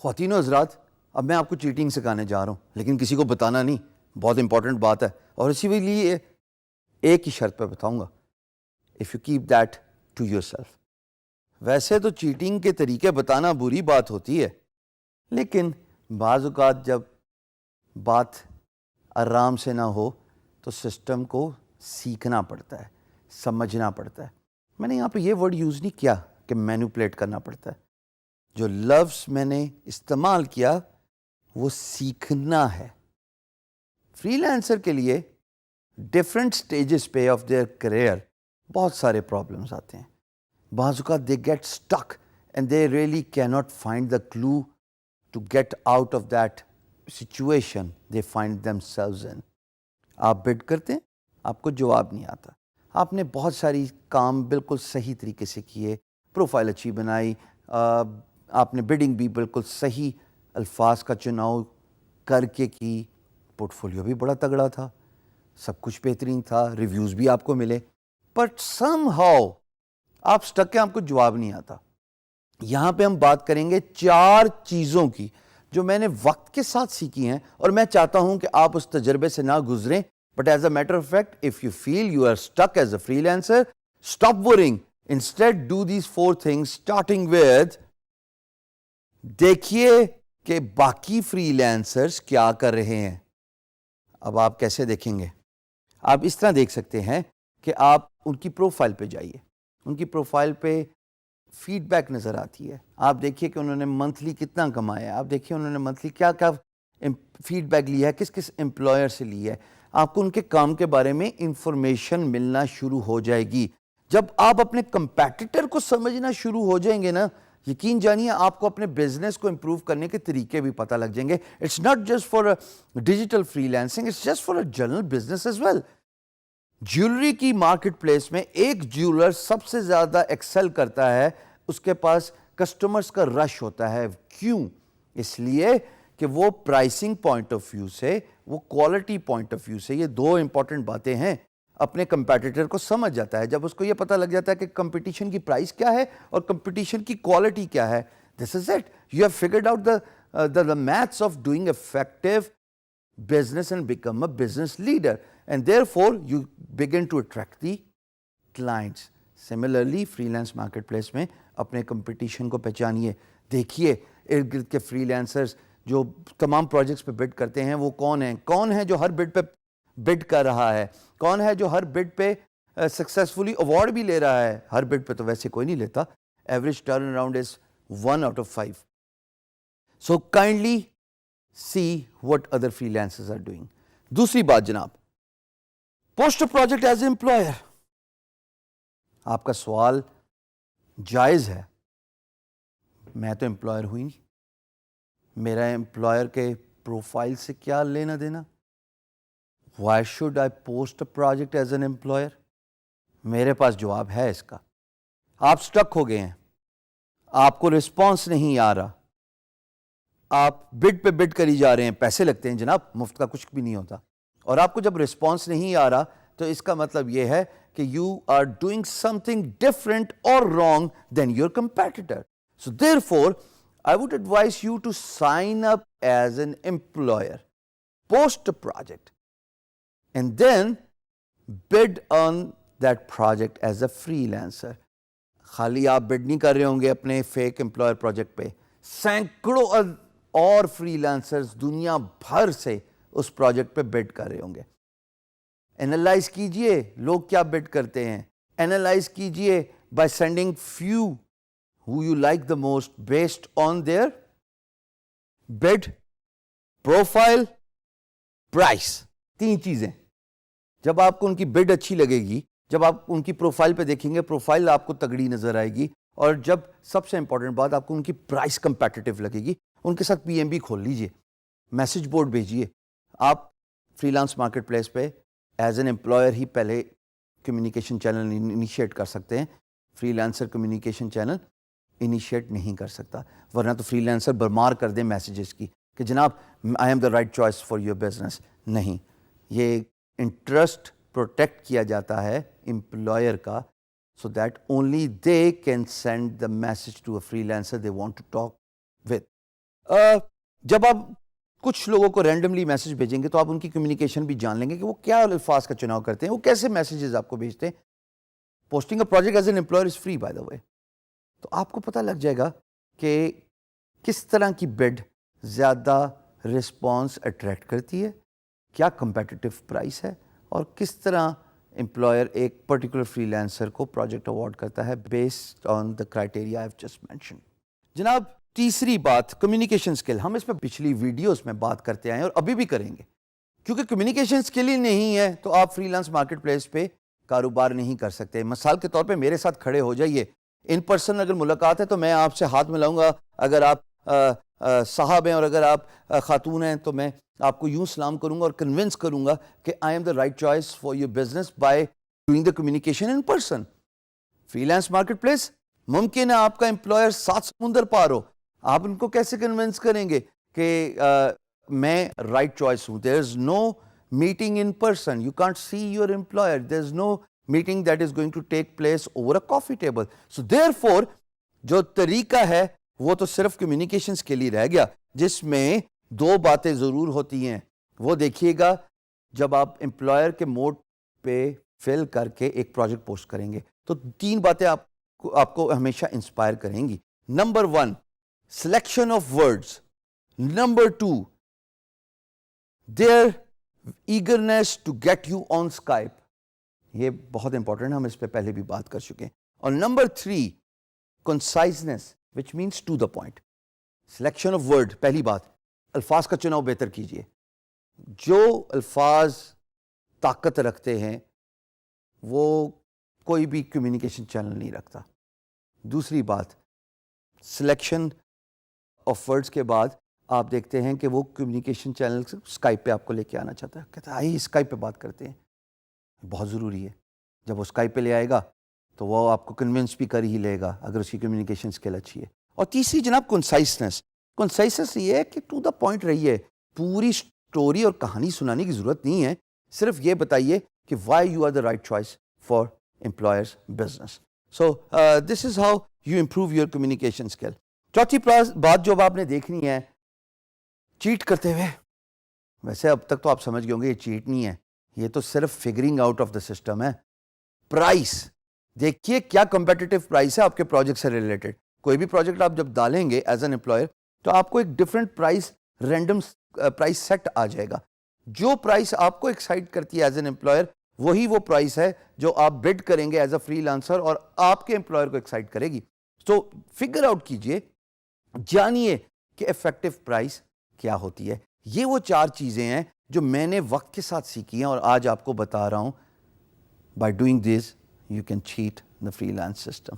خواتین و حضرات، اب میں آپ کو چیٹنگ سکھانے جا رہا ہوں، لیکن کسی کو بتانا نہیں، بہت امپورٹنٹ بات ہے، اور اسی لیے ایک ہی شرط پہ بتاؤں گا، if you keep that to yourself. ویسے تو چیٹنگ کے طریقے بتانا بری بات ہوتی ہے، لیکن بعض اوقات جب بات آرام سے نہ ہو تو سسٹم کو سیکھنا پڑتا ہے، سمجھنا پڑتا ہے۔ میں نے یہاں پہ یہ ورڈ یوز نہیں کیا کہ مینوپلیٹ کرنا پڑتا ہے، جو لفظ میں نے استعمال کیا وہ سیکھنا ہے۔ فری لانسر کے لیے ڈفرینٹ سٹیجز پہ آف دیئر کریئر بہت سارے پرابلمس آتے ہیں۔ بعض اوقات they get stuck and they really can not find the clue to get out of that situation they find themselves in. آپ بڈ کرتے ہیں، آپ کو جواب نہیں آتا، آپ نے بہت ساری کام بالکل صحیح طریقے سے کیے، پروفائل اچھی بنائی، آپ نے بڈنگ بھی بالکل صحیح الفاظ کا چناؤ کر کے کی، پورٹ فولیو بھی بڑا تگڑا تھا، سب کچھ بہترین تھا، ریویوز بھی آپ کو ملے، بٹ سم ہاؤ آپ سٹک ہیں، آپ کو جواب نہیں آتا۔ یہاں پہ ہم بات کریں گے 4 چیزوں کی جو میں نے وقت کے ساتھ سیکھی ہیں، اور میں چاہتا ہوں کہ آپ اس تجربے سے نہ گزریں، but as a matter of fact if you feel you are stuck as a freelancer, stop worrying, instead do these 4 things starting with دیکھیے کہ باقی فری لانسرز کیا کر رہے ہیں۔ اب آپ کیسے دیکھیں گے؟ آپ اس طرح دیکھ سکتے ہیں کہ آپ ان کی پروفائل پہ جائیے، ان کی پروفائل پہ فیڈ بیک نظر آتی ہے، آپ دیکھیے کہ انہوں نے منتھلی کتنا کمایا ہے، آپ دیکھیے انہوں نے منتھلی کیا کیا فیڈ بیک لیا ہے، کس کس امپلائر سے لیا ہے، آپ کو ان کے کام کے بارے میں انفارمیشن ملنا شروع ہو جائے گی۔ جب آپ اپنے کمپیٹیٹر کو سمجھنا شروع ہو جائیں گے نا، یقین جانیے آپ کو اپنے بزنس کو امپروو کرنے کے طریقے بھی پتہ لگ جائیں گے۔ It's not just for digital freelancing, it's just for a general business as well. Jewellery کی مارکیٹ پلیس میں ایک جیولر سب سے زیادہ ایکسل کرتا ہے، اس کے پاس کسٹمرز کا رش ہوتا ہے۔ کیوں؟ اس لیے کہ وہ پرائسنگ پوائنٹ آف ویو سے، وہ کوالٹی پوائنٹ آف ویو سے، یہ 2 امپورٹنٹ باتیں ہیں، اپنے کمپیٹیٹر کو سمجھ جاتا ہے۔ جب اس کو یہ پتہ لگ جاتا ہے کہ کمپٹیشن کی پرائس کیا ہے اور کمپٹیشن کی کوالٹی کیا ہے، this is it, you have figured out the maths of doing effective business and become a business leader, and therefore you begin to attract the clients. Similarly freelance marketplace میں اپنے competition کو پہچانیے، دیکھیے ارد گرد کے free lancers جو تمام projects پہ بڈ کرتے ہیں وہ کون ہیں جو ہر بڈ پہ بڈ کر رہا ہے، کون ہے جو ہر بڈ پہ سکسیسفلی ایوارڈ بھی لے رہا ہے۔ ہر بڈ پہ تو ویسے کوئی نہیں لیتا، average turn around is 1 out of 5. So kindly see what other freelancers are doing. دوسری بات جناب، پوسٹ پروجیکٹ ایز اے امپلائر۔ آپ کا سوال جائز ہے، میں تو امپلائر ہوئی نہیں، میرا امپلائر کے پروفائل سے کیا لینا دینا؟ Why should I post a project as an employer؟ میرے پاس جواب ہے اس کا۔ آپ سٹک ہو گئے ہیں، آپ کو رسپانس نہیں آ رہا، آپ بڈ پہ بڈ کری جا رہے ہیں، پیسے لگتے ہیں جناب، مفت کا کچھ بھی نہیں ہوتا، اور آپ کو جب رسپانس نہیں آ رہا تو اس کا مطلب یہ ہے کہ you are doing something different اور wrong than your competitor. So therefore I would advise you to sign up as an employer, post project and then bid on that project as a freelancer. خالی آپ بڈ نہیں کر رہے ہوں گے اپنے fake employer project پہ، سینکڑوں اور فری لانسرز دنیا بھر سے اس پروجیکٹ پہ بڈ کر رہے ہوں گے۔ اینالائز کیجئے لوگ کیا بڈ کرتے ہیں، اینالائز کیجئے by sending few who you like the most based on their bid, profile, price. 3 چیزیں۔ جب آپ کو ان کی بڈ اچھی لگے گی، جب آپ ان کی پروفائل پہ دیکھیں گے پروفائل آپ کو تگڑی نظر آئے گی، اور جب سب سے امپورٹنٹ بات آپ کو ان کی پرائس کمپیٹیٹیو لگے گی، ان کے ساتھ پی ایم بی کھول لیجئے، میسج بورڈ بھیجیے۔ آپ فری لانس مارکیٹ پلیس پہ ایز این امپلائر ہی پہلے کمیونیکیشن چینل انیشیٹ کر سکتے ہیں، free lancer communication channel initiate نہیں کر سکتا، ورنہ تو فری لانسر برمار کر دیں میسیجز کی کہ جناب I am the right choice for your business. نہیں، یہ انٹرسٹ پروٹیکٹ کیا جاتا ہے امپلائر کا، so that only they can send the message to a freelancer they want to talk with. جب آپ کچھ لوگوں کو رینڈملی میسج بھیجیں گے تو آپ ان کی کمیونیکیشن بھی جان لیں گے کہ وہ کیا الفاظ کا چناؤ کرتے ہیں, وہ کیسے میسیجز آپ کو بھیجتے ہیں. Posting a project as an employer is free by the way. تو آپ کو پتہ لگ جائے گا کہ کس طرح کی بڈ زیادہ رسپانس اٹریکٹ کرتی ہے, کیا کمپیٹیٹو پرائس ہے, اور کس طرح امپلائر ایک پرٹیکولر فری لینسر کو پروجیکٹ اوارڈ کرتا ہے based on the criteria I have just mentioned. جناب تیسری بات کمیونیکیشن اسکل. ہم اس پہ پچھلی ویڈیوز میں بات کرتے آئے ہیں اور ابھی بھی کریں گے, کیونکہ کمیونیکیشن اسکل ہی نہیں ہے تو آپ فری لانس مارکیٹ پلیس پہ کاروبار نہیں کر سکتے. مثال کے طور پہ میرے ساتھ کھڑے ہو جائیے, ان پرسن اگر ملاقات ہے تو میں آپ سے ہاتھ ملاؤں گا, اگر آپ صاحب ہیں اور اگر آپ خاتون ہیں تو میں آپ کو یوں سلام کروں گا اور کنونس کروں گا کہ I am the right choice for your business by doing the communication in person. Free lance market place ممکن ہے آپ کا امپلائر 7 سمندر پار ہو, آپ ان کو کیسے کنونس کریں گے کہ میں رائٹ چوائس ہوں. There is no meeting in person, you can't see your employer, there is no meeting that is going to take place over a coffee table. So therefore جو طریقہ ہے وہ تو صرف کمیونیکیشنز کے لیے رہ گیا, جس میں 2 باتیں ضرور ہوتی ہیں. وہ دیکھیے گا جب آپ امپلائر کے موڈ پہ فل کر کے ایک پروجیکٹ پوسٹ کریں گے تو 3 باتیں آپ کو ہمیشہ انسپائر کریں گی. Number 1 selection of words, number 2 their eagerness to get you on Skype. یہ بہت امپورٹنٹ ہے, ہم اس پہ پہلے بھی بات کر چکے ہیں. اور number 3 conciseness which means to the point. Selection of word, پہلی بات الفاظ کا چناؤ بہتر کیجئے. جو الفاظ طاقت رکھتے ہیں وہ کوئی بھی کمیونیکیشن چینل نہیں رکھتا. دوسری بات سلیکشن آف ورڈز کے بعد آپ دیکھتے ہیں کہ وہ کمیونیکیشن چینل اسکائپ پہ آپ کو لے کے آنا چاہتا ہے, کہتا ہے آئیے اسکائپ پہ بات کرتے ہیں. بہت ضروری ہے, جب وہ اسکائپ پہ لے آئے گا تو وہ آپ کو کنونس بھی کر ہی لے گا اگر اس کی کمیونیکیشن اسکل اچھی ہے. اور تیسری جناب کنسائسنس. کنسائسنس یہ ہے کہ ٹو دا پوائنٹ رہیے, پوری اسٹوری اور کہانی سنانے کی ضرورت نہیں ہے, صرف یہ بتائیے کہ why you are the right choice for employers business. So this is how you improve your communication skill. چوتھی بات جو آپ نے دیکھنی ہے, چیٹ کرتے ہوئے. ویسے اب تک تو آپ سمجھ گئے ہوں گے یہ چیٹ نہیں ہے, یہ تو صرف figuring out of the system ہے. پرائس دیکھیے کیا کمپیٹیٹو پرائس ہے آپ کے پروجیکٹ سے ریلیٹڈ. کوئی بھی پروجیکٹ آپ جب ڈالیں گے ایز این امپلائر تو آپ کو ایک different price, random price set آ جائے گا. جو پرائس آپ کو ایکسائٹ کرتی ہے ایز این امپلائر وہی وہ پرائس ہے جو آپ بڈ کریں گے ایز اے فری لانسر اور آپ کے امپلائر کو ایکسائٹ کرے گی. تو فگر آؤٹ کیجئے, جانیے کہ افیکٹو پرائس کیا ہوتی ہے. یہ وہ 4 چیزیں ہیں جو میں نے وقت کے ساتھ سیکھی ہیں اور آج آپ کو بتا رہا ہوں. By doing this you can chat the free lance system.